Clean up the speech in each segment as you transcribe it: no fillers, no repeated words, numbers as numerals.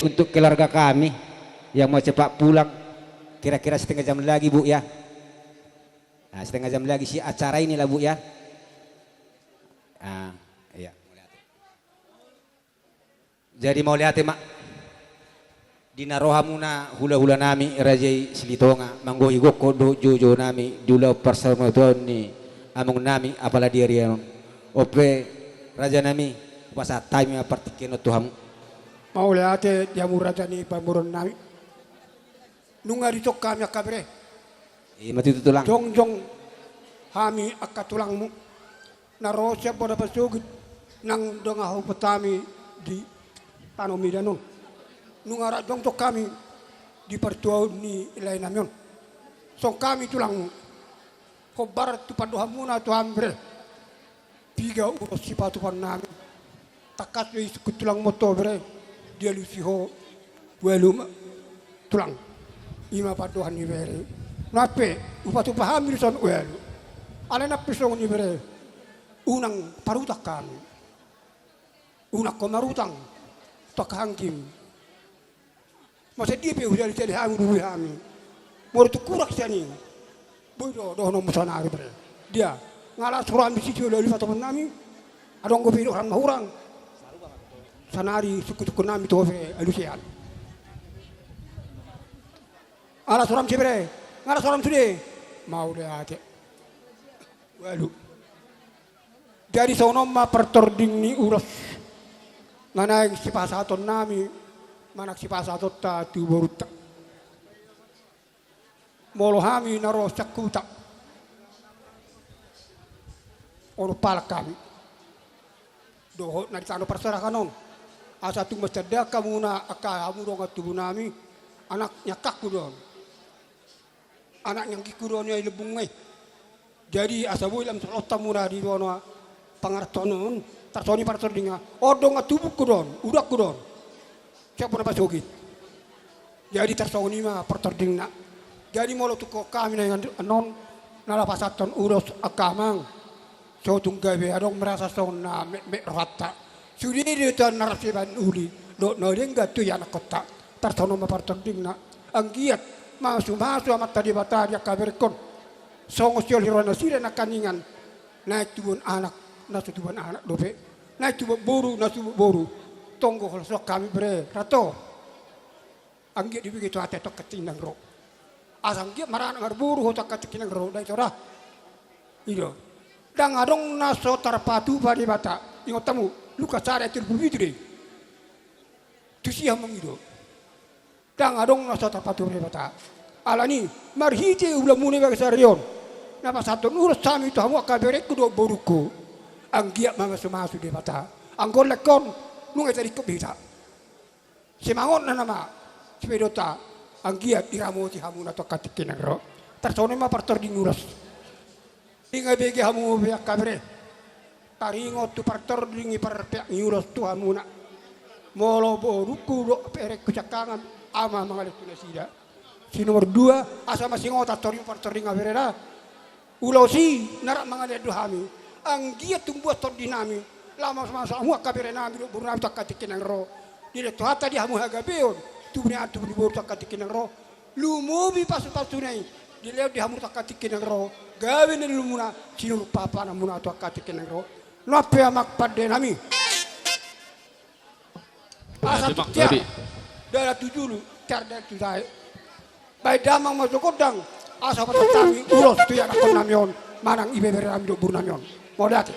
Untuk keluarga kami yang mau cepat pulang, kira-kira setengah jam lagi Bu ya. Nah, setengah jam lagi si acara ini lah Bu ya. Iya. Jadi mau lihat mak dina rohamuna hula-hula nami rajai silitonga manggohi goko do jojo nami dula persamatoni among nami apala diri ope raja nami pasa time partikeno Tuhan mau lihat jamu raja ni pamuron nami nunga dicok kami akabre mati itu tulang jong hami akatulangmu narosya pada pasugit nang dongahu petami di tanomi danon nungara jong tok kami di pertuau ni ilai namion song kami tulangmu kobar tu padohamuna tu hambre tiga uros sipatu pan nami takat wi tulang moto bre dia lusiho welum tulang ima padohan ni bere nape upatu pahami son welu ala na pisong ni bere unang parutak kami unak komarutang tak hangkim masa dia pe udah jadi hamu dulu hami mau tu kurak sini bodo dono musanari bre dia ngala suram bisi jolo li fatu nami adong go piro orang mahurang sanari suku nami tofe alusian ala suram cibre ngala suram sude mau dia ake walu dari sono ma pertording ni uras nanaing si pasaton nami manak si pasatot ta tu borutak molo hami naro sakuta ono palak kami doho na ditano perserah kanon asa tu masada kamu na aka hamu dong atubu nami anaknya kakku don anak yang kikuron ya lebung mai jadi asa boilam selota muna di dono pangartonon tarsoni partor dinga odong atubu kudon udak kudon siapa nama sogit jadi tersoni mah pertording nak jadi molo tuko kami na non nalapasaton uros akamang so tunggabe adong merasa sona me rata sudi dia tan narasiban uli do no lengga tu ya nakota tersono mah pertording nak anggiat masu amat tadi bataria kaberkon songo siol hirona sire nakaningan naik tubun anak nasu tubun anak dope naik tubun boru nasu boru tonggo holsok kami bre rato anggi di begitu ate tok ketinang ro asang gi marana ngarburu hotak ketinang ro dai tora ido dang adong naso tarpatu bari bata ingotamu luka sare tirbubidre tu sia mengido dang adong naso tarpatu bari bata alani marhije ulamune ba sarion napa satu urus sami to hamu kabere kudo boruko anggia manga sumasu de bata anggol lekon nung tadi kok bisa semangon na nama sepedota anggiat iramu ti hamu na to katikin ro tersone ma partor di nguras inga bege hamu biak kabre taringo tu partor dingi par nguras tu hamu na Molo boruku do perek kucakangan ama mangalit tunasida. Si nomor 2 asa masingota tori partori ngaberera. Ulau si narak mangalit duhami. Ang dia tumbuh tor dinami. Lama masa mu kabere nami do burna takatikin ang ro. Dile to hata dia mu hagabeon. Tubni atu ni bor takatikin ang ro. Lumubi pasu-pasunai. Dile dia mu takatikin ang ro. Gawe ni lumuna sinul papa namuna takatikin ang ro. Nope amak padde nami. Asa tiap. Dara tujulu tarda tudai. Bai damang masuk kodang. Asa patatami ulos tu yang akon namion. Manang ibe beram do burnamion. Modake.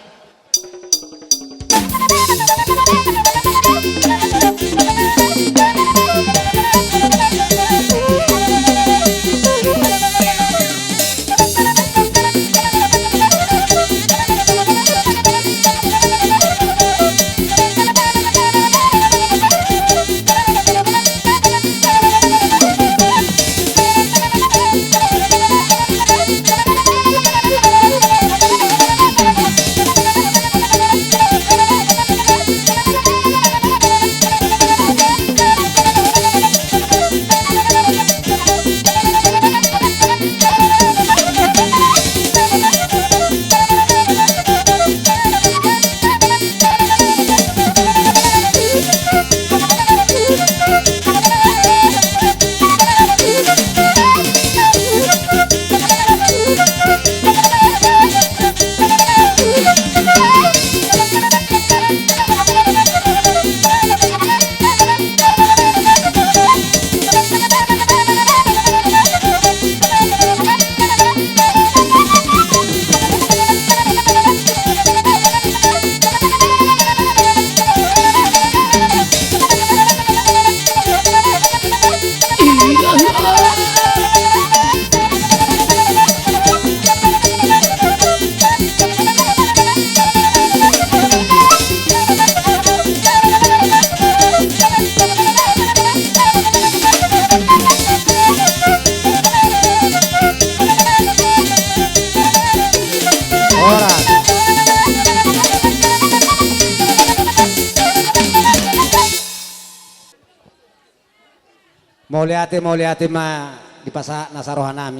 Mauliate ma di pasa nasaroha nami.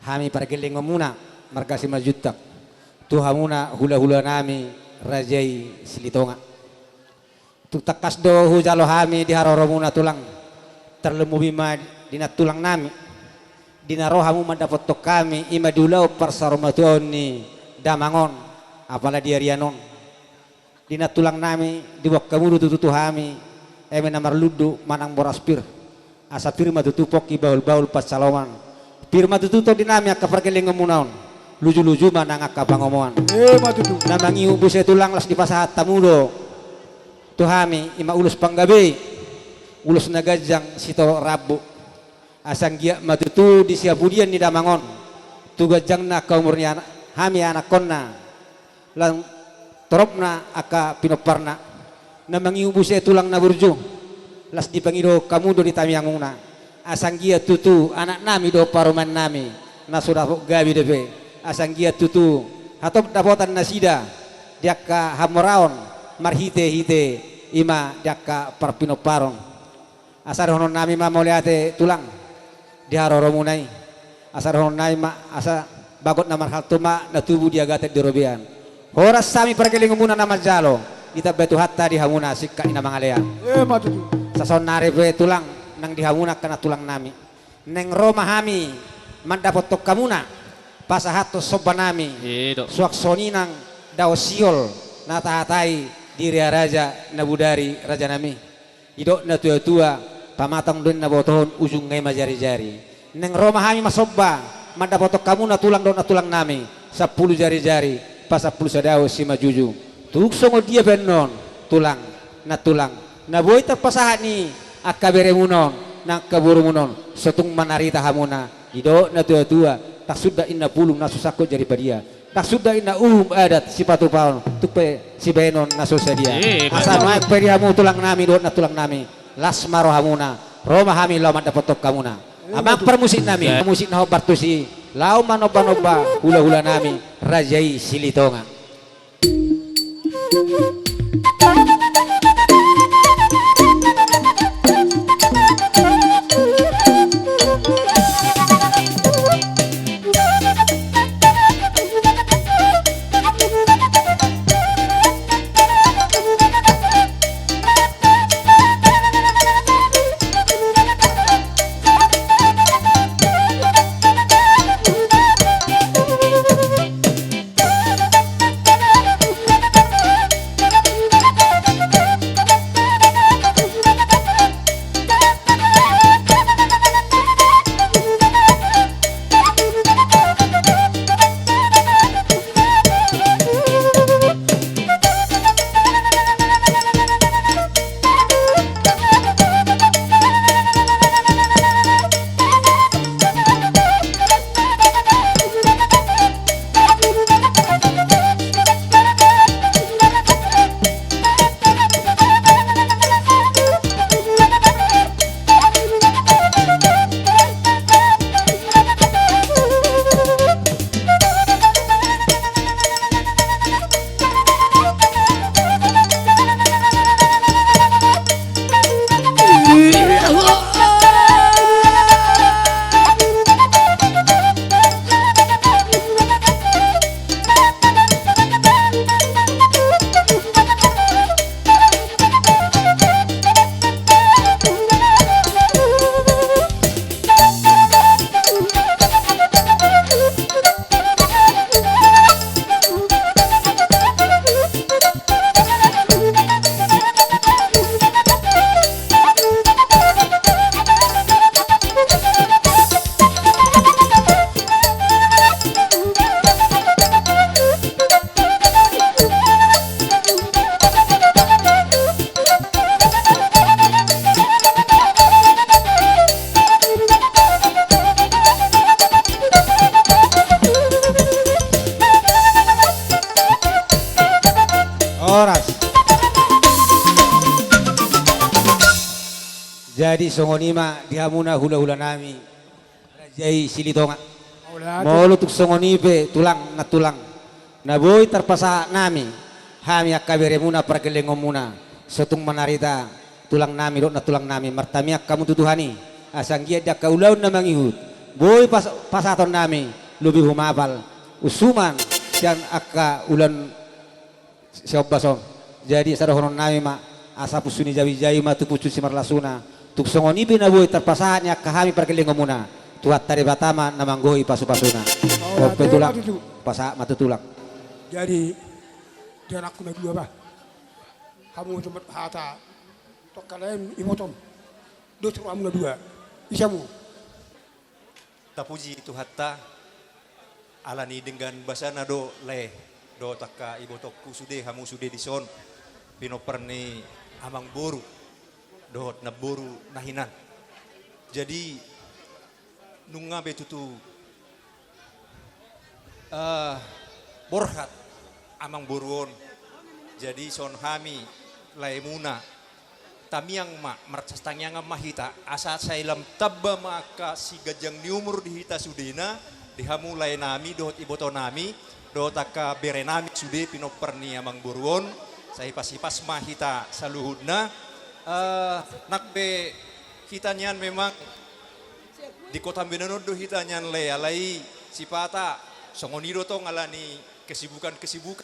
Hami pergeling muna markasi majutak. Tuhamuna hula-hula nami rajai silitonga. Tu takas do hujalo hami di haroromuna tulang. Terlemubi ma dinat tulang nami. Dinarohamu mendapat tok kami ima dulau persaromatuoni damangon apala dia rianon. Dinat tulang nami diwak kamu tutu hami. Namar ludu manang boraspir. Asa firma tutupok ki baul-baul pas saloman. Firma tututo dinami akka perkeling ngomunaon. Luju-luju manang akka pangomoan. Matutu. Namangi ubus tulang las di pasahat tamudo. Tuhami ima ulus panggabe. Ulus nagajang sito rabu. Asang gia matutu di siabudian ni damangon. Tugajang na kaumurnya hami anak konna. Lang toropna akka pinoparna. Namangi ubus tulang na burju. Las dipangido kamu do ditamianguna asanggia tutu anak nami do paruman nami na sudah gabi debe asanggia tutu hatop dapotan nasida diaka hamoraon marhite hite ima diaka parpino paron asar honon nami ma moliate tulang diharoromunai asar honon nai ma asa bagot namar haltuma na tubuh diagate dirobian horas sami perkelingumuna nama jalo kita betu hatta dihamuna sikka ina mangalea Matutu. Sason narepe tulang nang dihamuna kana tulang nami neng Roma hami mandapot tok kamuna pasahato soba nami suak soni nang daw siol natahatai diri raja nabudari raja nami idok na tua-tua pamatang dun na botohon ujung ngay majari-jari neng Roma hami masobba mandapot tok kamuna tulang do na tulang nami 10 jari-jari pa 10 sadaw si majuju tuksongo dia benon tulang na tulang na boy terpasahan ni akabere munon nang kaburu munon setung manarita hamuna ido na tua-tua tak sudah inna pulung nasusako jari padia tak sudah inna adat si patu paon tupe si benon nasusa dia asal naik peri hamu tulang nami do na tulang nami lasmaro hamuna Roma hami lawan dapat tok kamuna amang permusik nami musik na bartusi lau manoba-noba hula-hula nami rajai silitonga. Jadi songonima dihamuna hula-hula nami rajai silitonga. Oleh Molo tuk songonipe tulang na tulang. Na boy terpasa nami. Hami akabere muna pergelengom muna. Sotung manarita tulang nami dok na tulang nami martamiak kamu tutuhani. Asang gia dak kaulaun na mangihut. Boy pasaton nami lebih humapal. Usuman sian akka ulan siobasong. Jadi sadahonon nami ma asapu suni jawi-jawi ma tupucu simarlasuna. Tuk songonipe na boy terpasahannya kahami pergelengom muna. Tuhat tari batama namanggohi pasu-pasuna. Ope tulang pasa matu tulang. Jadi dia aku na dua bah. Kamu cepat hata. Tok kalian imotom. Do suruh kamu na dua. Isamu. Tapuji itu hatta alani dengan basana do le do takka ibu tokku sude hamu sude dison pinoperni amang boru do na boru nahinan. Jadi nunga betutu borhat amang boruon. Jadi son hami laemuna tamiang ma marcastangnya mahita asa sailam tabba maka si gajang ni umur dihita sudena dihamu lae nami dohot iboto nami dohot taka bere nami sude pinoperni amang boruon saya pasipas mahita saluhudna nakbe hitanyan memang di kota Benanodo hitanyan le alai sipata songonido tong alani kesibukan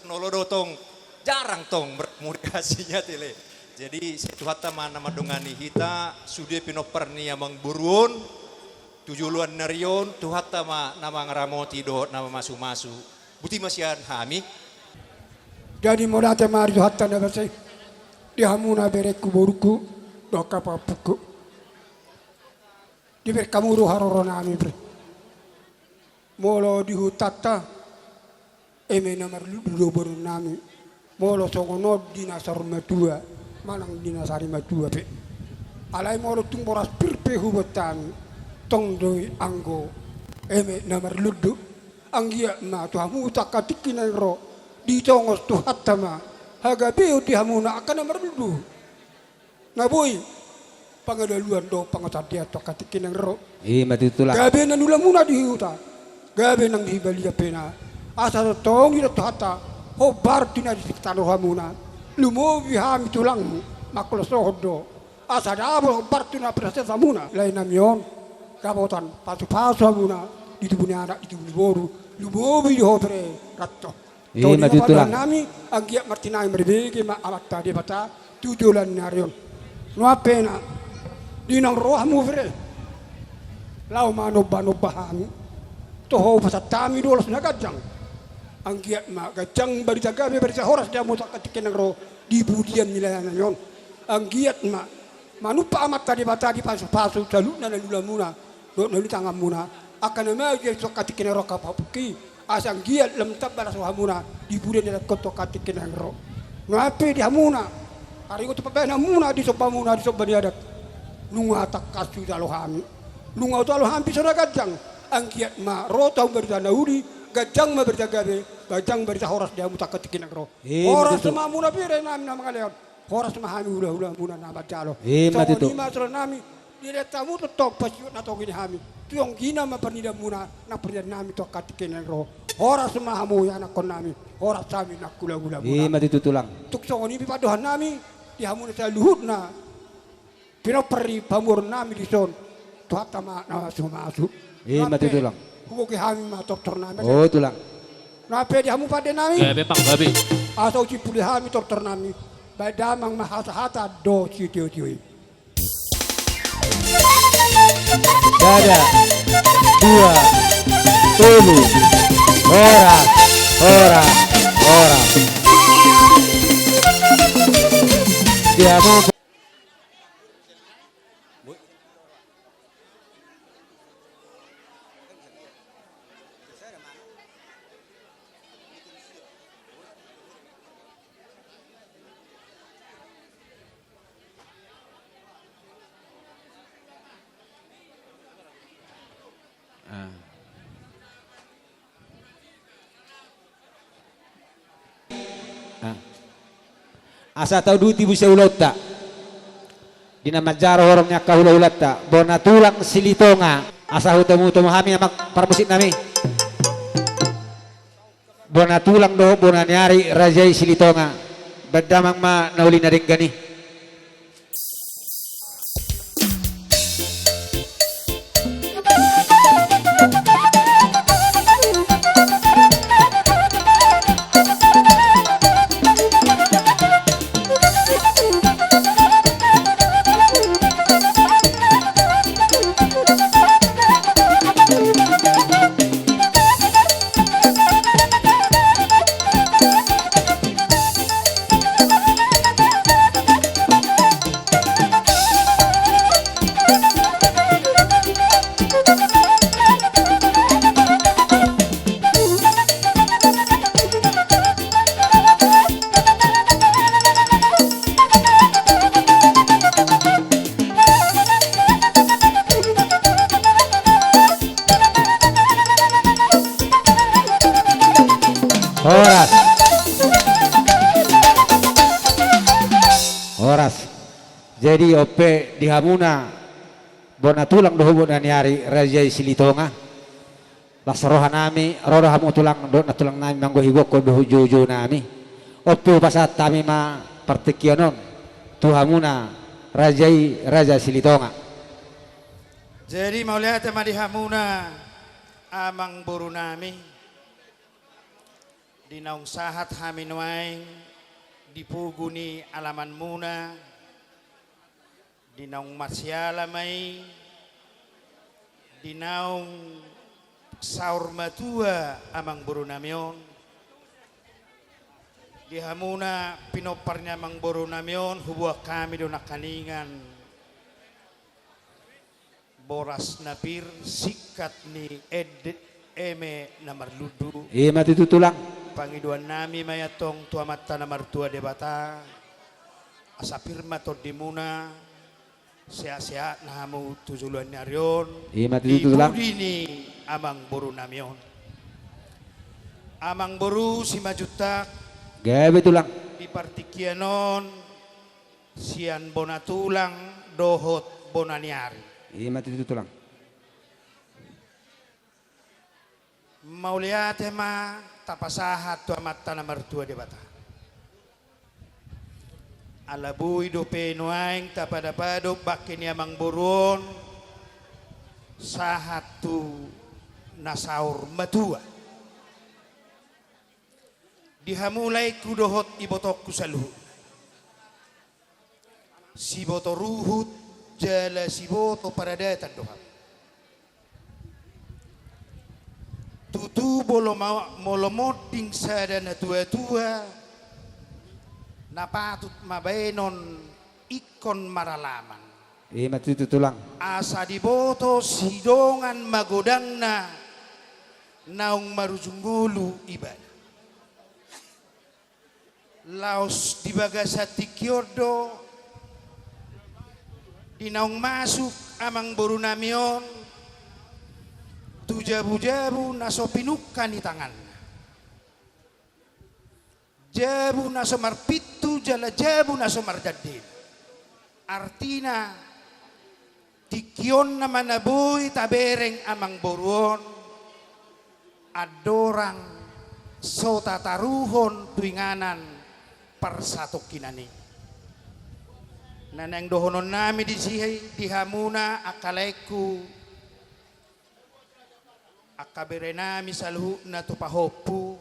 nolodo tong jarang tong berkomunikasinya tele. Jadi situ hatta mana madongani hita sude pinoperni amang buruon tujuluan narion tu hatta ma nama ngaramoti do nama masu-masu buti masian hami. Jadi modate mari hatta na basai. Dihamuna bereku boruku do kapapuku. Di berkamuru haroro nami bre. Molo dihutata eme namar ludo boru nami. Molo songono dinasar madua manang dinasari madua pe. Alai molo tung boras pirpe hubatan tong doi anggo eme namar ludo anggia ma tu hamu takatikin ro di tongos tu hatama haga beo di hamuna akan namar ludo. Ngaboi pangadaluan do pangasadia takatikin ro. Mati tulang. Gabe na nula muna di huta. Gabe nang hibalia pena. Asa tong ira hata hobar tina di sekitar hamuna. Lumovi ham tulangmu maklo sohdo. Asa dabo hobar tina proses hamuna. Lain namion gabotan pasu hamuna di tubuhnya anak di tubuh boru. Lumovi di hobre ratto. Mati tulang. Nami anggia martinai merbegi ma alat tadi bata tujulan narion. Nuapena dinang rohmu vre. Lau manoba bahami. Toho pasatami dolos na gajang. Ang giat ma gajang bari tagabe bari sa horas dia mo takatikin ng ro di budian nila na yon. Ang giat ma manupa amat tadi bata di pasu-pasu salu na nalula muna. Do nalutangam muna. Akan na dia takatikin ng ro kapapuki. Asang giat lam tabala sa hamuna di budian nila ko takatikin ng ro. No ape di hamuna. Ari ko tupabay na muna di sopa muna di sopa diadat. Nunga takasu dalo hami. Nunga dalo hami sa gajang. Ang giat ma rota berdana uri gajang ma berdagabe gajang berda horas dia mutakatikin agro horas sama muna pire nami nama kalian horas sama hami hula muna nama jalo mati tu lima sura nami dire tamu tok pasiut na to gini hami tiong gina ma pernida muna na pernida nami to katikin agro horas sama hamu ya anak kon nami horas sami nak hula muna mati tu tulang tuk songoni pipadohan nami di hamu na luhut na pino peri pamur nami di son to hatta ma na masu mati tulang. Huwag kami doktor namin. Oh tulang. Nape di hamu pada nami. Gabi pang gabi. Asaw si puli hami doktor nami. Badamang mahasa-hata do si tiyo-tiyo. Dada, dua, tulu, ora. Dia mau asa tahu duit ibu saya ulau tak Dina majaro horomnya kahula-hulata bona tulang silitonga asa hutemu-temu hami amak parmusit nami. Bona tulang do bona nyari rajai silitonga badamang ma nauli naring gani. Horas. Horas. Jadi ope di hamuna bona tulang doho bona nyari rajai silitonga. Lasaroha nami roda hamu tulang do na tulang nami manggo higok ko doho jojo nami. Ope pasat tami ma partikionon tu hamuna rajai raja silitonga. Jadi mau lihat sama di hamuna amang buru nami di naung sahat hamin waing dipuguni alaman muna di naung masyala mai di naung saur matua amang buru namion di hamuna pinoparnya amang buru namion hubuah kami do nakaningan boras napir sikat ni eme namar ludu Mati tu tulang. Pangiduan nami mayatong tua mata namar tua debata asa firma to dimuna sia-sia nahamu tujuluan nyarion Mati tu tulang. dini amang boru namion amang boru si majutak Gabe tulang. di partikianon sian bona tulang dohot bona niari Mati tu tulang. mau lihat ma tapasahat tua mata namar tua debata alabui do penuaing tapadapado bakin amang burun sahatu nasaur matua dihamulai kudohot ibotok kusaluhu siboto ruhut jala siboto paradatan doha tutu molomoding sadana tua-tua napatut mabenon ikon maralaman Mati tu tulang. asa diboto sidongan magodangna naung marujunggulu ibadah laos dibagasati kyordo dinaung masuk amang boru namion tu jabu-jabu naso pinukan di tangan jabu naso marpitu jala jabu naso mardadin artina tikion na manaboy tabereng amang boruon adorang so tataruhon tuinganan persatok kinani nanang dohonon nami di hamuna akalaiku akabere nami saluhu na tupahopu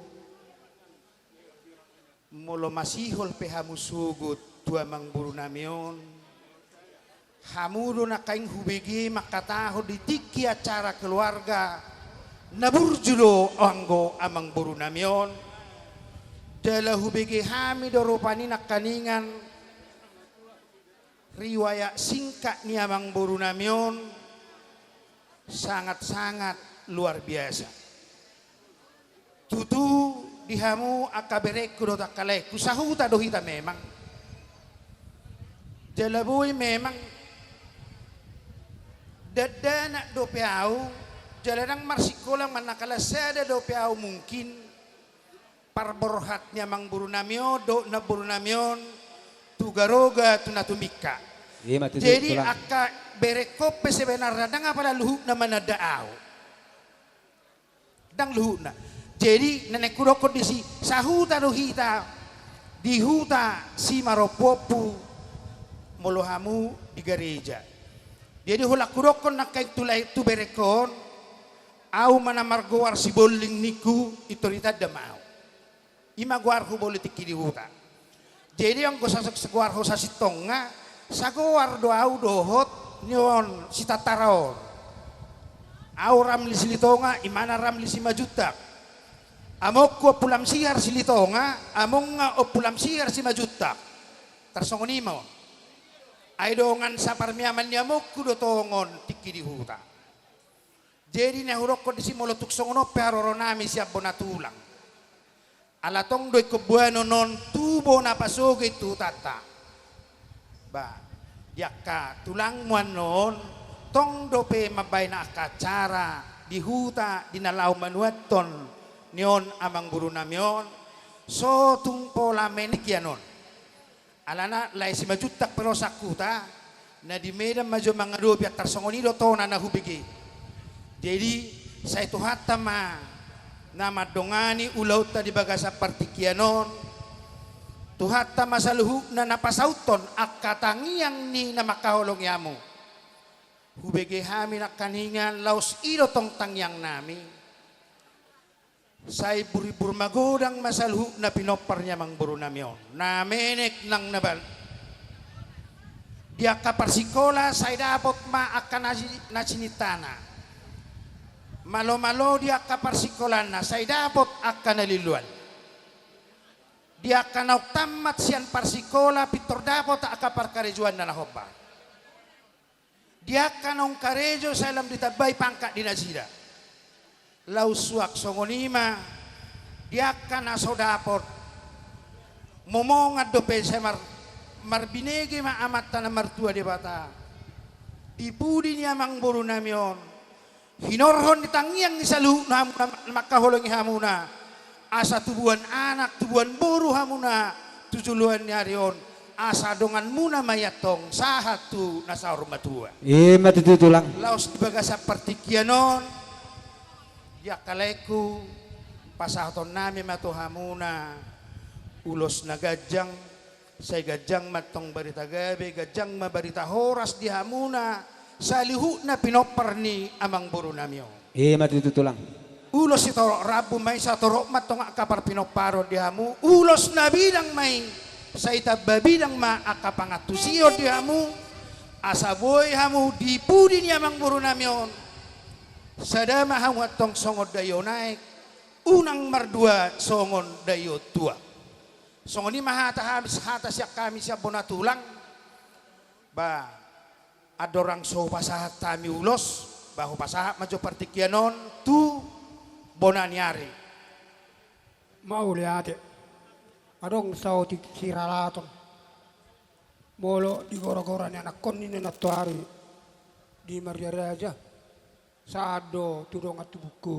molo masihol pe hamusugot tua mang buru namion hamudo na kaing hubigi makataho di tiki acara keluarga naburjulo anggo amang buru namion dala hubigi hami doropani nakaningan riwayat singkat ni amang buru namion sangat-sangat luar biasa tutu dihamu akabereku do takaleku sahuta dohita memang jalaboy memang dadana do piau jalanang marsikolang manakalasada do piau mungkin parborhatnya mang buru namio do na buru namion tugaroga tunatumika Iya mati Jadi tulang. aka berekope sebenarnya dang apa luhuk na manadaao. Dang luhuk na. Jadi nenek kuroko di si sahuta rohita di huta si maropopu molohamu di gereja. Jadi hula kurokon na kay tulay tu berekon au mana margowar si boling niku itorita damao. Ima guar hu politik di huta. Jadi ang gosasak seguar ho sa sitonga sagowar do au dohot nyon si tataraon. Au ramli silitonga imana ramli si majutak. Amok ko pulam sihar silitonga among nga o pulam sihar si majutak. Tarsongonimo. Ay dongan sa parmiaman niya mo kudotongon tiki di huta. Jadi nahurok ko di si molotuk songono pero nami siya bonatulang. Alatong doy ko bueno non tubo na pasogay tu tata. Ba, yaka tulang mo non tong dope mabay na akacara di huta dinalaw manuaton niyon amang buru namyon so tungpo lamenik yanon. Alana lai si majutak pero sakuta na di medam majo mga dobi at tarsongonido to na nahubigi. Jadi sa ito hatama na madongani ulaw ta di baga sa partikianon tuhatama sa luhuk na napasauton at katangiang ni na makahulong yamo. Hubigi hami na kaningan laos ilo tong tangyang nami. Say buribur magodang masalhu na pinopar niya mang buru namyon. Namenek ng nabal. Dia kaparsikola say dapat maakan nasinitana. Malo-malo dia kaparsikola na say dapat akan naliluan. Dia kanaw tamat siyan parsikola pitor dapat akapar karejuan na nahoba. Dia kanong karejo sa alam ditabay pangkat dinasida. Lausuak songonima dia kana sodapot momongat dope semar marbinege ma amat tanah martua di bata ipudi niya mang buru namyon hinorhon ditangiang ni salu na makaholong hamuna asa tubuan anak tubuan buru hamuna tujuluan nyarion asa dongan muna mayatong sahatu nasa matua. Iya mati tulang. Laos baga sa partikianon ya kaleku pasahaton nami matuhamuna ulos na gajang say gajang matong barita gabi gajang mabarita horas di hamuna sa lihu na pinopar ni amang buru namyo. Iya mati tulang. Ulos ito rabu may sa toro matong akapar pinoparo di hamu ulos na bidang may sa itababidang maakapangatusiyo di hamu asaboy hamu dipudi ni amang buru namyon. Sadama hawat tong songod dayo naik unang mardua songon dayo tua songon ni mahata habis hata siya kami siya bonatulang ba adorang so pasahat kami ulos bahu pasahat majo partikianon tu bonanyari Mauli ate. Adong sao ti siralaton. Molo di gora-gora ni anak kon ni natuari di Maria Raja. Sado tudong at buku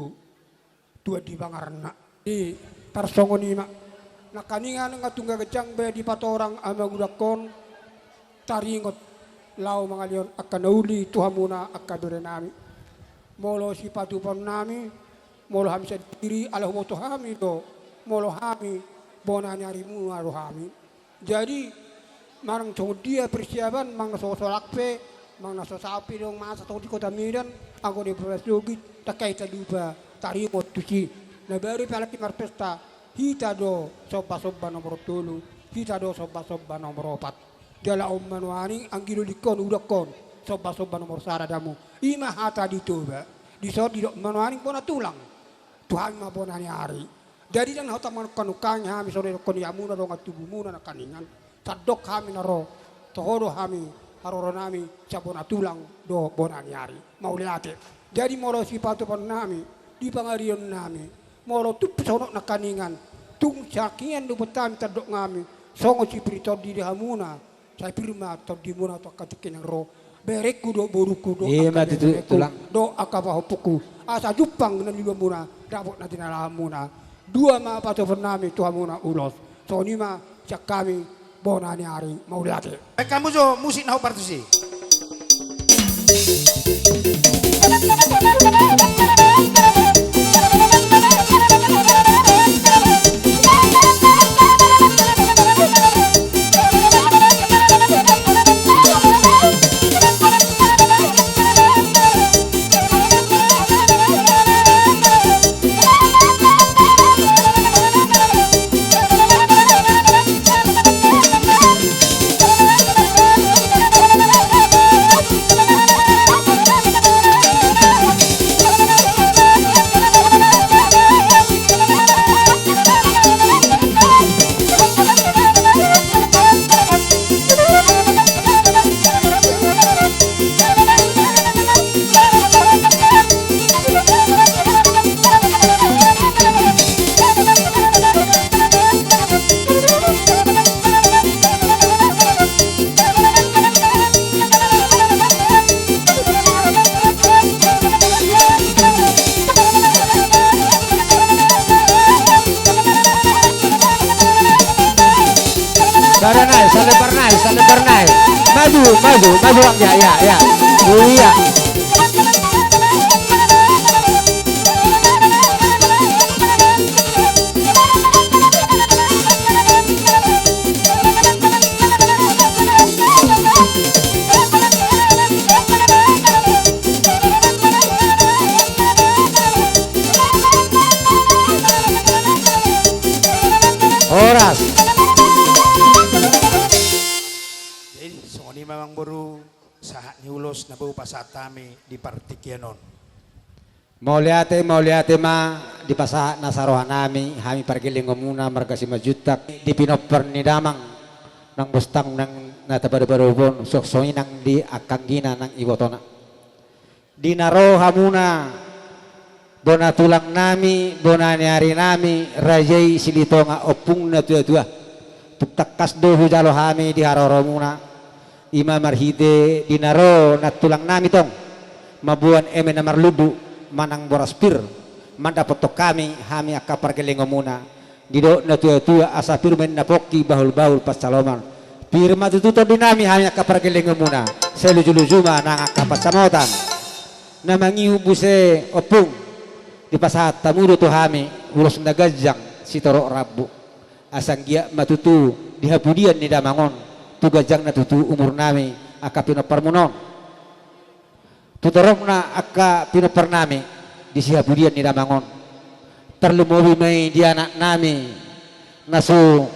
tua di bangarna di tarsongon ima nakaningan nga tungga gajang be di patorang amagudakon taringot lao mga leon akan nauli tuhamuna akabere nami molo si patupon nami molo hami sa diri alah mo tuhami do molo hami bonani arimu aro hami jadi marang tunggu dia persiapan mang sosolakpe mang nasosapi dong masa tong di kota Medan ako di Prasogit takay taluba tarimot tusi na bari palaki marpesta hita do soba-soba nomor 3 hita do soba-soba nomor 4 dala manuani ang gilulikon udakon soba-soba nomor saradamu ima hata dito ba di so di manuani pona tulang Tuhan ma bonani hari jadi dan hota man kanukanya mi sore kon yamuna do ngatubumuna na kaningan sadok kami naro tohoro kami haroro nami sabona tulang do bonani hari mauliate jadi molo sipatu pon nami di pangarion nami molo tup sono nakaningan tung sakian do betam tadok ngami songo ciprito di hamuna saya firma to di muna to katikin ro bereku do boruku do mati tulang do akaba hopuku asa jupang na liwa muna dapot na tinala muna dua ma pato pon nami to hamuna ulos so ni ma cak kami bonani ari Mauliate. Kamu jo musik nahu partusi. Saling bernai. Maju Ang, ya. Iya. Oras. Ini memang baru saat niulos na bau pasatami di Partikyanon. Mauliate ma di pasaha nasarohan nami hami pargiling muna marga si majutak di pinoper ni damang nang bustang nang natabaru-barubon soksoi nang di akanggina nang ibotona. Dinaroha muna bona tulang nami bona nyari nami rajai silitonga opung na tua-tua tuktakas dohu jalo hami di haroro muna ima marhide dinaro na tulang nami tong mabuan eme na marludu manang boraspir mandapotok kami hami akka pargelengo muna dido na tua-tua asa pirmen na poki bahul-bahul pas saloman pirma tututo dinami hami akka pargelengo muna selujulujuma nang akka pasamotan na mangiu buse opung di pasat tamudo tu hami ulos nagajang si toro rabu asang gia matutu dihabudian ni damangon tu gajang na tutu umur nami akka pinoparmunon tutorong na akka pinopar nami di sihabudian ni damangon terlumobi may di anak nami nasu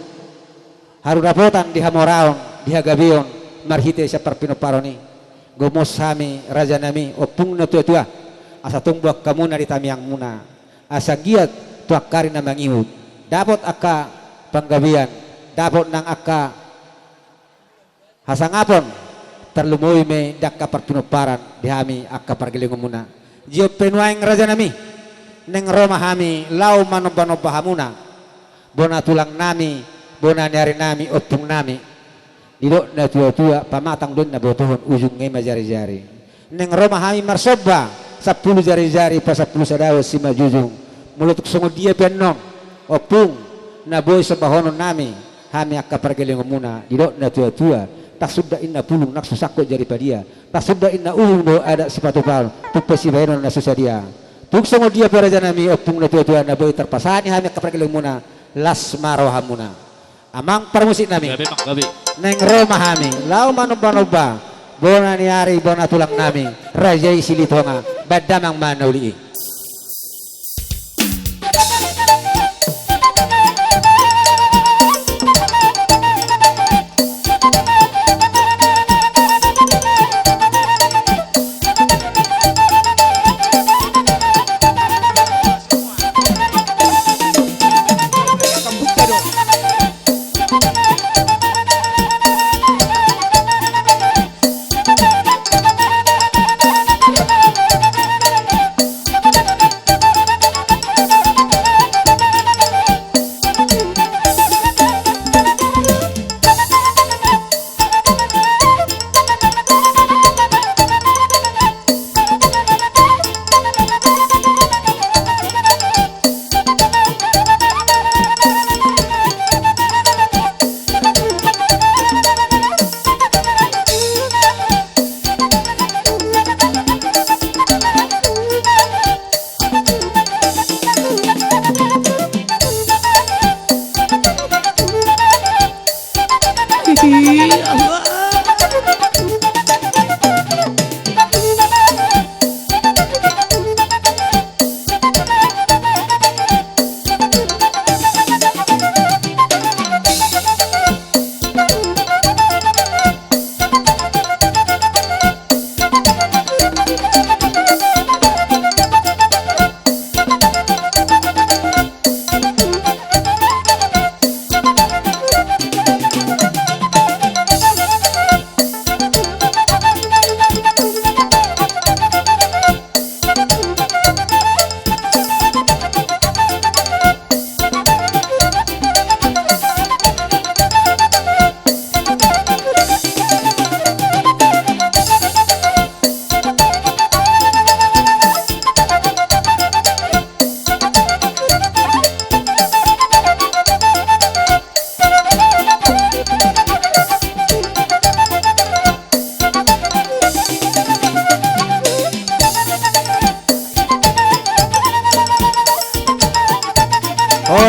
harudapotan di hamoraon di hagabion marhite siya par pinoparoni gomos hami raja nami opung na tua-tua asa tungbak kamu na ditamiang muna asa giat tuak kari na mangihud dapat akka panggabian dapat nang akka hasangapon terlumoy me dakka parpinuparan di hami akka pargilingo muna jio penuaing raja nami neng Roma hami lau manoba-noba hamuna bona tulang nami bona nyari nami opung nami didok na tua-tua pamatang don na botohon ujung ngay majari-jari neng Roma hami marsoba 10 jari-jari pa 10 sadawa si majujung mulutuk sungod dia penong opung na boy sa bahonon nami hami akka pargilingo muna didok na tua-tua tak sudah inna pulung nak susako jari padia tak sudah inna ulung do ada sipatu pal tupe si bayanon na susadia tuk songo dia peraja nami opung na tua-tua na boy terpasani hami kapargiling muna las maroha muna amang permusik nami neng Roma hami lau manoba-noba bona niari bona tulang nami rajai silitonga badamang manauli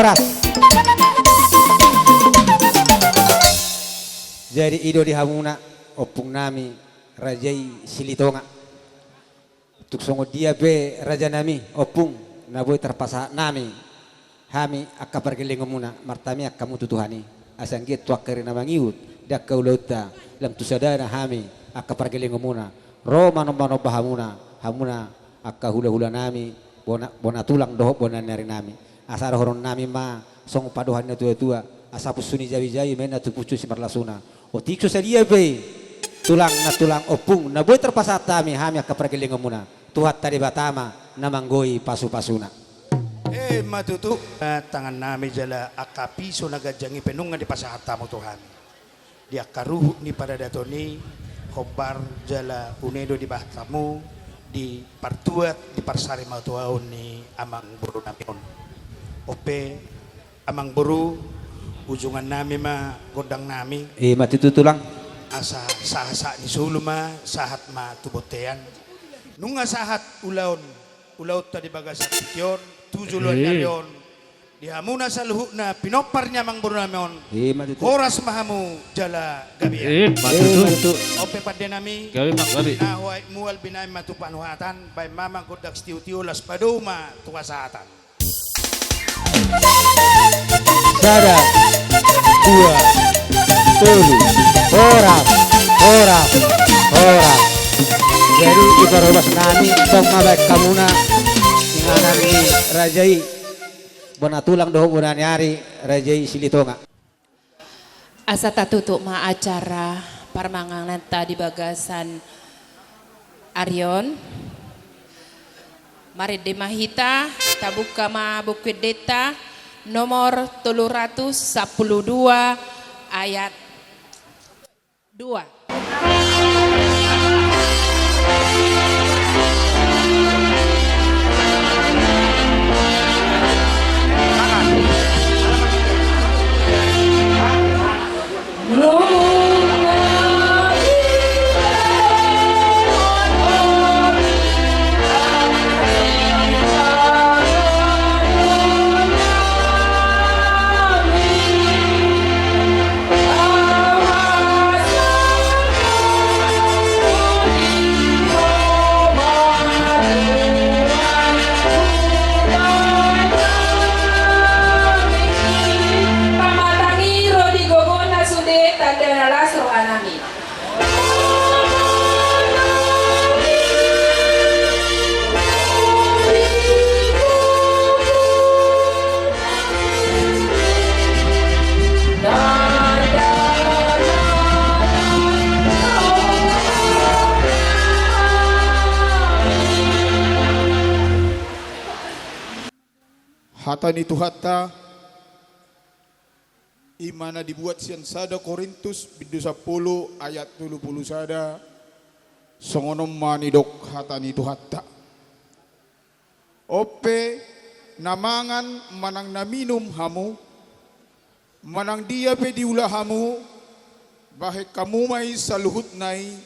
Horas. Jadi ido di hamuna opung nami rajai silitonga. Tuk songo dia be raja nami opung naboi terpasa nami. Hami akka pergeling muna martami akka mutu Tuhani. Asangge tuak kari namangiut dak kaulauta lam tusadana hami akka pergeling muna. Roma nomba hamuna akka hula-hula nami bona tulang doho bona nari nami. Asar horon nami ma song padohan na tua-tua asapu suni jawi-jawi mena tu pucu si marlasuna. O tikso sa dia be tulang opung na boy terpasatami hami akka pergeling muna. Tuhat tadi batama namanggoi pasu-pasuna. Matutu tangan nami jala akapiso nagajangi penungan di pasahata mo Tuhan. Di akaruhu ni pada datoni khobar jala unedo di bahtamu di partuat di parsari mau tuaon ni amang buru namion. Ope amang buru ujungan nami ma godang nami. Matutu tulang. Asa sahasa ni suluma sahat ma tubotean. Nunga sahat ulaut tadi bagas tikyon. Tujuan narion dihamuna sa luhuk na pinopar niya mang buru namion. Horas mahamu jala gabian. Matutu. Ope padde nami. Gabi mak gabi. Na huay mual binay matupanuhatan bay mamang godak stiu-tiu las paduma tuwasatan. Sada, dua, tulu, horas. Jadi kita robas nami tong mabek kamuna inganan ni rajai bona tulang doho bona nyari rajai silitonga. Asa tatutu ma acara parmangangan di bagasan Arion. Mari de mahita tabuka ma bukit deta nomor 312 ayat 2. Hata ni tuhata imana dibuat sian sada Korintus bidu 10 ayat 20 sada songonom manidok hata ni tuhata. Ope namangan manang naminum hamu manang dia pe diulah hamu bahe kamu may saluhut nai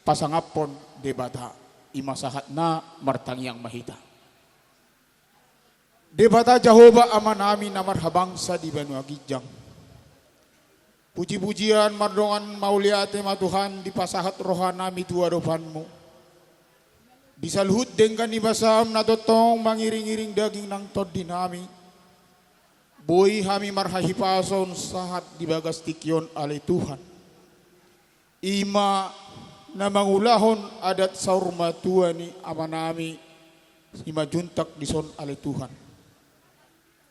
pasangapon debata imasahat na martangyang mahita. Debata Jehovah amanami na marhabangsa di Banua Gijang. Puji-pujian mardongan mauliate matuhan di pasahat rohanami tuadopanmu. Di saluhut dengan ibasam na totong mangiring-iring daging ng tod dinami. Boy hami marhahipason sahat di bagas tikyon alay Tuhan. Ima na mangulahon adat saurma tua ni amanami ima juntak dison alay Tuhan.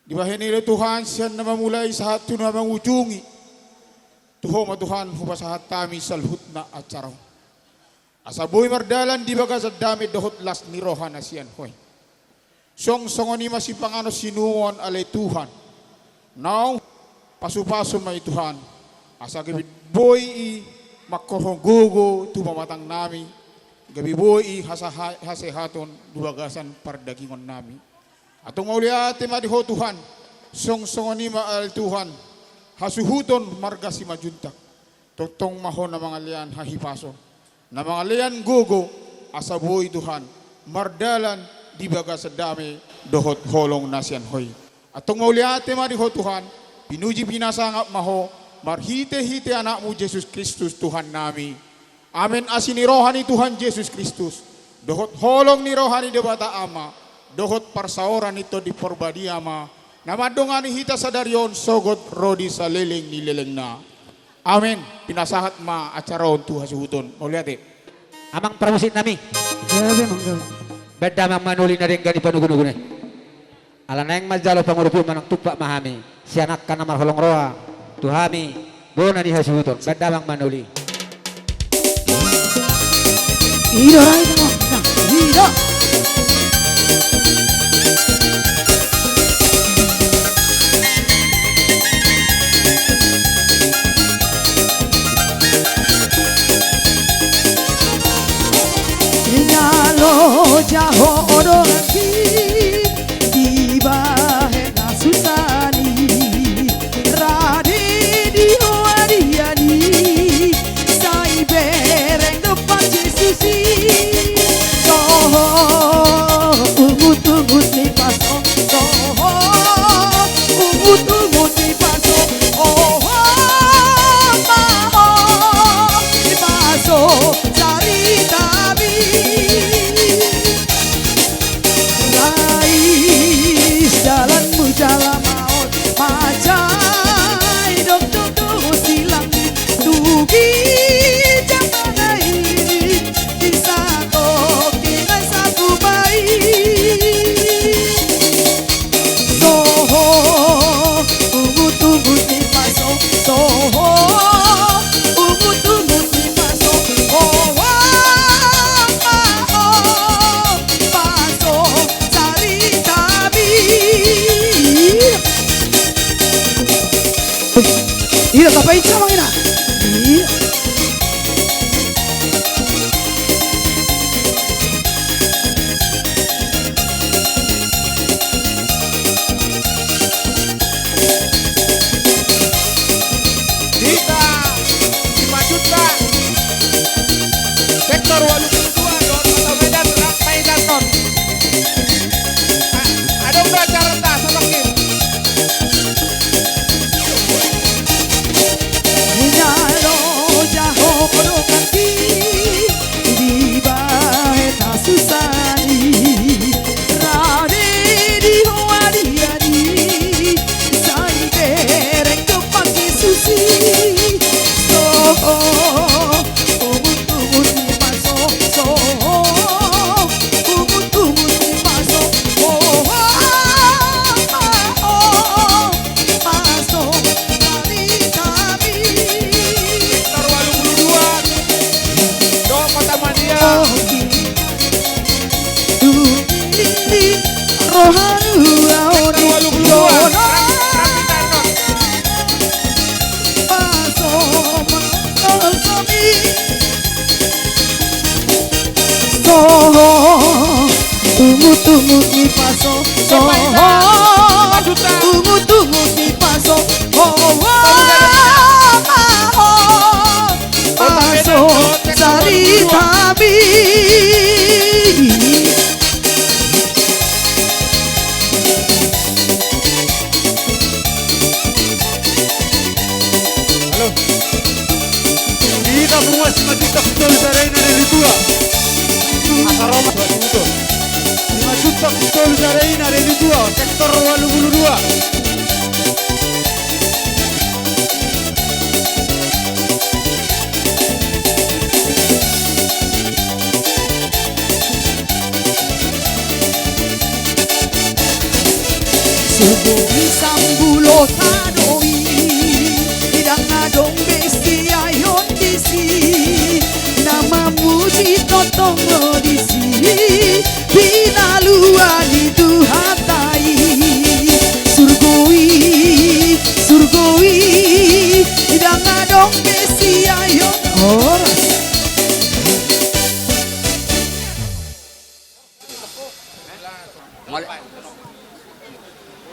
Di bahin nila Tuhan siya na mamulay sa hatu na mangujungi. Tuho matuhan hupasahat tami salhut na atsaraw. Asaboy mardalan di baga sa dami dahot las ni rohan na siyan hoy. Song ni masipangano sinuon alay Tuhan. Now, pasu-pasu may Tuhan. Asa gabi boy i makohonggugo tumamatang nami. Gabi boy i hasehaton duwagasan pardagingon nami. Atong mauliate madiho Tuhan, song-songoni maal Tuhan, hasuhuton marga si majuntak, totong mahon na mga lian hahipaso, na mga lian gugo, asaboy Tuhan, mardalan di baga sa dami, dohot holong nasyan hoy. Atong mauliate mariho Tuhan, pinuji pinasangap maho, marhite-hite anakmu Yesus Kristus Tuhan nami. Amin asini rohani Tuhan Yesus Kristus. Dohot holong ni rohani debata ama, dohot parsaoran ito di porbadi ama. Namadongani hita sadarion sogot rodi sa leleng ni leleng na. Amin. Pinasahat ma acaron Tuhan suhuton. Mauliate. Amang pramusit nami. Yabe mangga. Beda mang manuli na rin gani panugunugunay. Alaneng majalo pangurupi manang tupak mahami. Sianak ka na marholong roha. Tuhami. Bona di hasuton. Beda mang manuli. Iro rai mo. Iro. Jaho orang di bahena susani rade di hoariani sai bereng depan Yesusi soho ungut ni paso soho ungut ni paso oh maho ni paso cari tabi jalanmu jalan maut majai dok dok dok silang dugi jamanai bisa kok dengan sabu baik soho ungut di paso soho ungut di paso oh paso cari tabi. Iya, tapi itu sama kita. Iya. Dita 5 juta sektor Walu 22 Don Kota Medan Rampai Danton. Ada udah carta solokin. Nyalo jaho kaki di bahena susani rade di hoariani sai bereng depan Yesusi soho ungut ni paso soho ungut ni paso oh paso cari tabi Sektor Walu 22 Don Kota Madia. rohanu Sektor Walu 22 Rampai Danton. paso soho ungut ni paso soho ungut ni paso oh paso cari tabi. Halo. Kita semua simajuta betul Sarena dari tua. Asa Roma 2 juta. 5 juta betul Sarena dari tua. Sektor Walu 22. Subui sambulo tanoi Idang adong besti ayon disi Nama muji totong disi Pinalua di Tuhatai Surgoi Surgoi Idang adong besti ayon Horas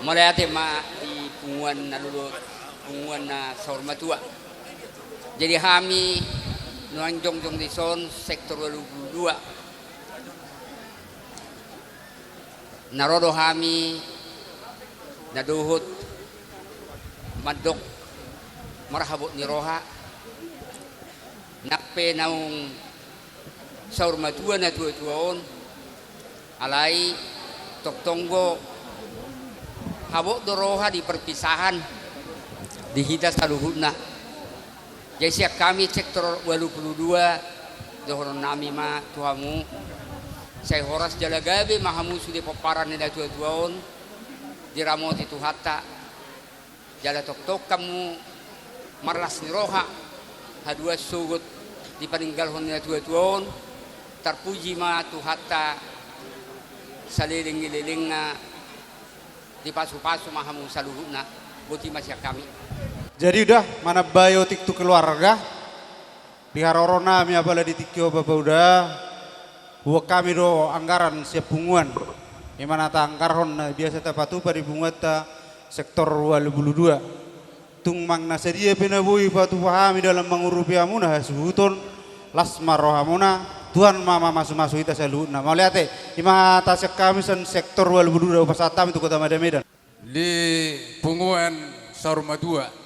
Mulai ate ma di punguan na lulu punguan na saurma tua. Jadi kami nuang jong di son sektor 22. Narodo kami naduhot madok marhabot ni roha nakpe naung saurmatua na tuon alai toktonggo habot doroha di perpisahan dihita sa luhut na. Jadi siap kami sektor 82 dohon nami ma tuhamu saya horas jalagabe mahamu sudah paparan nila tuon diramot itu hatta jala tok kamu marlas ni roha hadua sugut di paninggal hon nila tuon terpuji ma tu hatta saliling-liling na di pasu-pasu mahamu saluhuna buti masya kami. Jadi udah mana biotik tu keluarga piharoro nami apalagi di tikio bapak udah buat kami do anggaran siap bunguan gimana ta anggaran biasa ta patu pada bunguan ta sektor 22 tung mang nasedia penabui patu pahami dalam mengurupi amuna sebuton lasma rohamuna Tuhan mama masuk kita saluhuna mau lihat ima ta kami sektor 22 pasatam itu kota Medan di punguan Saurma 2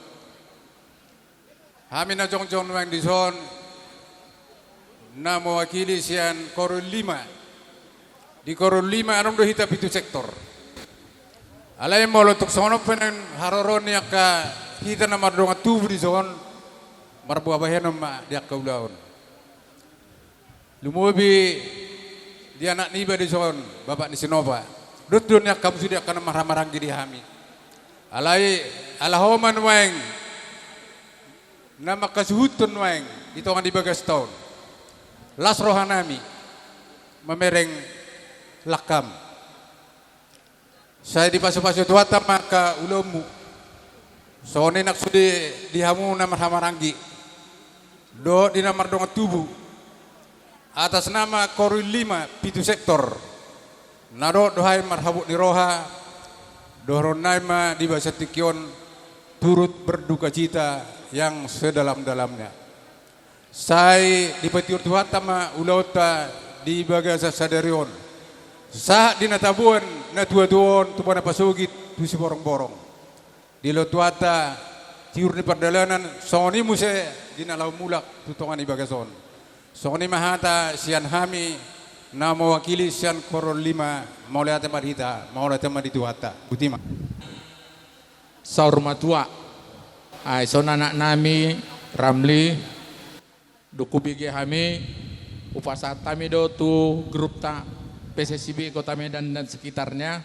kami na jong wang di son na mewakili sian korul 5 di korul 5 anong do hitap itu sektor alay mo lotok sono penen haroron yak kita na mardonga tubu di son marbuah bahenom ma diak kaulaon lumubi di anak niba di son bapak di Sinova dut dunia kamu sudah akan marah-marah di kami alay alahoman wang nama kasuhutun wang ditongan di bagas tahun las rohanami memereng lakam saya di pasu-pasu tuata maka ulomu soalnya nak sudah dihamu nama hamaranggi do di nama dongat tubuh atas nama korul 5 pitu sektor nado dohai marhabuk ni roha dohron naima di bahasa tikion turut berduka cita yang sedalam-dalamnya. Saya di petiur tuhatama ulauta di bagasa sadarion. Saat di natabuan natuatuon tu pada pasugit tu si borong-borong. Di lotuata tiur ni perdalanan soni muse di nalau mulak tutongan di bagason. Soni mahata sian hami na mewakili sian korol 5 mau lihat tempat kita mau lihat tempat di tuhata butima. Saurma tua ay son anak nami Ramli dukubigi kami upasat kami do tu grup ta PSSB Kota Medan dan sekitarnya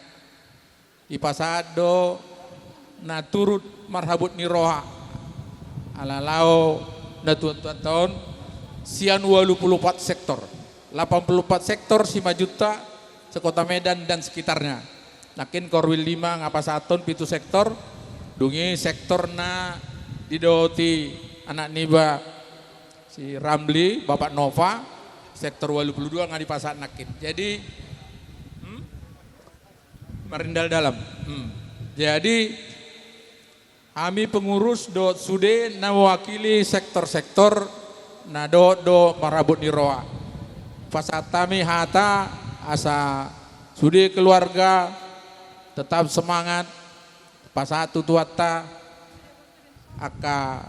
ipasat do na turut marhabut ni roha alalao na tahun sian 84 sektor 84 sektor 5 juta sekota Medan dan sekitarnya nakin korwil 5 ngapasaton pitu sektor dungi sektor na didoti anak niba si Ramli Bapak Nova sektor 82 nggak dipasat nakin jadi merindal dalam jadi kami pengurus do sude na mewakili sektor-sektor na do marabut ni roa pasatami hata asa sude keluarga tetap semangat pasatu tuata aka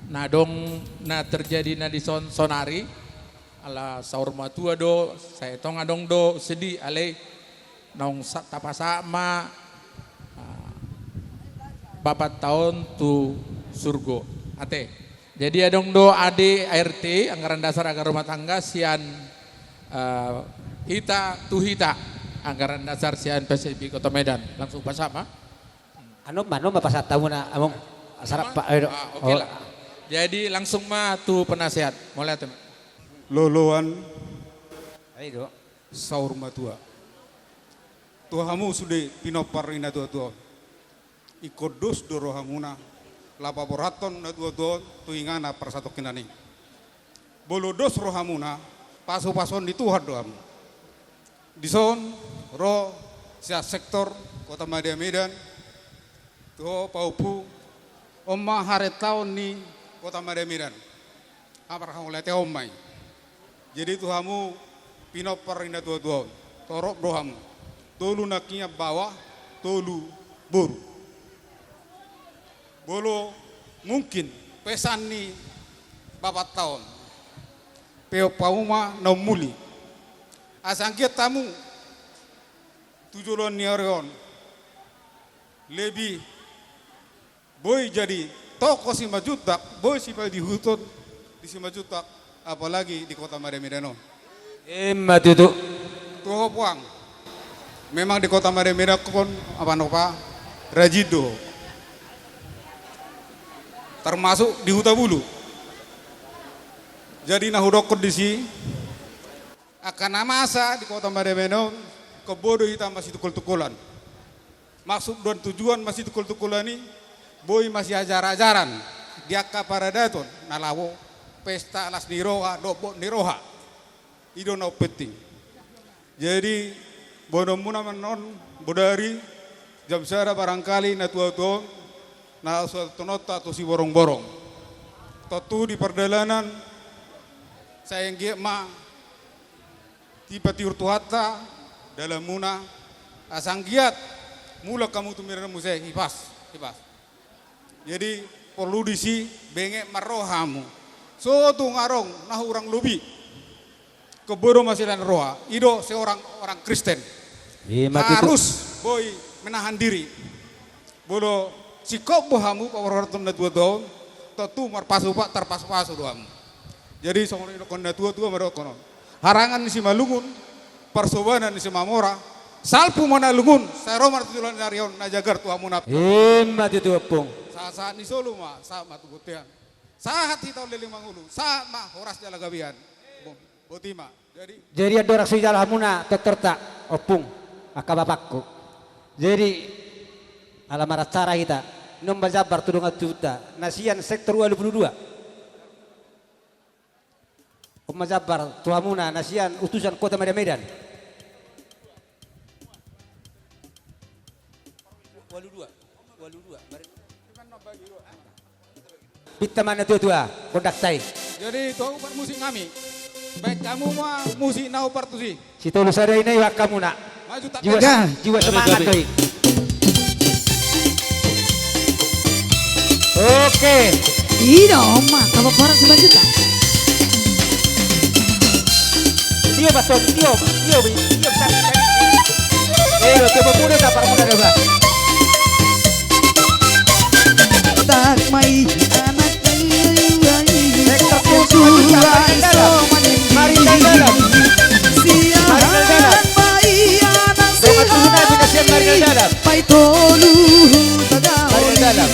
nadong na terjadi na di sonari ala saurma tua do saya tong adong do sedih ale naung tapasama 4 tahun tu surgo ate jadi adong do ade ART anggaran dasar agar rumah tangga sian hita anggaran dasar sian PSSB Kota Medan langsung pasama anu pasat tamu na among sarap pak oke lah. Jadi langsung mah tuh penasehat. Mau lihat loloan ayo saurma tua tuhamu sudah pinopar ina tua ikodos dorohamuna lapaboraton na tua tu ingana persatu kinani bolodos rohamuna paso-pason di Tuhan doamu di son ro sia sektor Kota Medan tuh paupu Oma hari tahun ni Kota Medan. Apa kamu lihat omai? Jadi tu kamu pinopar indah tua torok dohamu. Tolu nakinya bawah, tolu Buru. Bolo mungkin pesan ni bapak tahun. Peo pauma na muli. Asangkiat tamu tujuan niarion. Lebih boy jadi toko si Majutak, boy si di Hutun di si Majutak, apalagi di kota Mademedano. Tutu. Tuh puang. Memang di kota Mademedano pun apa Rajido. Termasuk di Huta Bulu. Jadi nahudok kondisi akan masa di kota Mademedano kebodoh hitam masih tukul-tukulan. Maksud dan tujuan masih tukul-tukulan ini boy masih ajar-ajaran dia kaparadaton nalawo pesta alas niroha dobok niroha ido na penting. Jadi bodoh muna menon bodari jam sara barangkali na tua-tua na suatu nota atau si borong-borong. Tentu di perjalanan saya yang ma tipe tiur tuata dalam muna asang giat mula kamu tu mirana musai hipas. Jadi perlu disi bengek marohamu. So tu ngarong nah orang lubi kebodoh masih dan roha. Ido seorang orang Kristen harus boy menahan diri. Bodoh sikop bohamu pawaratan na tua-tua tentu marpasu pak terpasu-pasu doamu. Jadi seorang ido konda tua-tua marokonon. Harangan si malungun persobanan si mamora. Salpu mana lungun, saya romar tujuan narion najagar tuah munap. Itu pung. Saat ni solo ma, saat matu butian. Saat kita oleh lima ulu, saat ma horas jala gabian. Botima. Jadi ada orang sujala muna tertak opung akabapakku. Jadi alamat cara kita nombor jabar tudungan juta nasian sektor 22. Jabar tuah muna nasian utusan kota Medan. Pita mana tua kondak saya. Jadi tuh upar musik kami. Baik kamu mah musik na upar tu si. Si tolu sada ini wak kamu nak. Jiwa semangat doi. Oke. Iya oma, kamu orang 9 juta. Dia baton, dia besar. Coba muda tak para muda coba. Tak mai anak sektor mari dalam siaran mai anak siaran mari dalam pai tolu tada mari dalam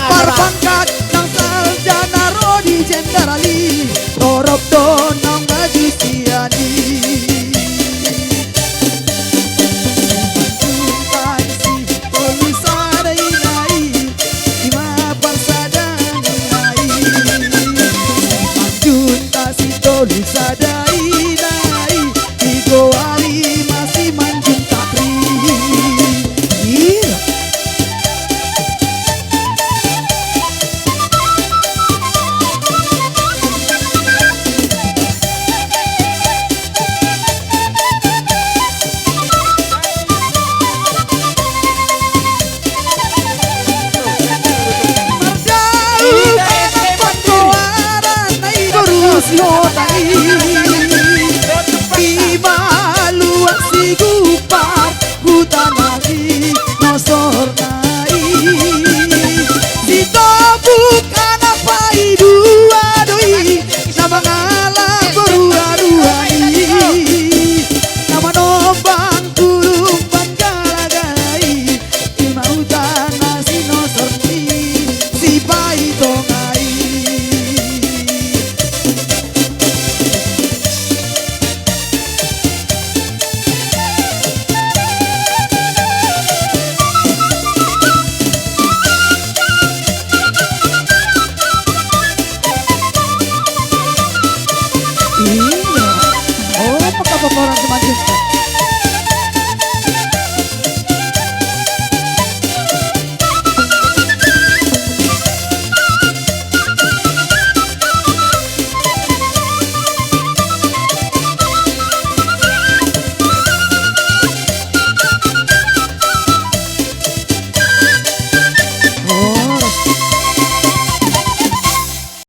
Parpangkat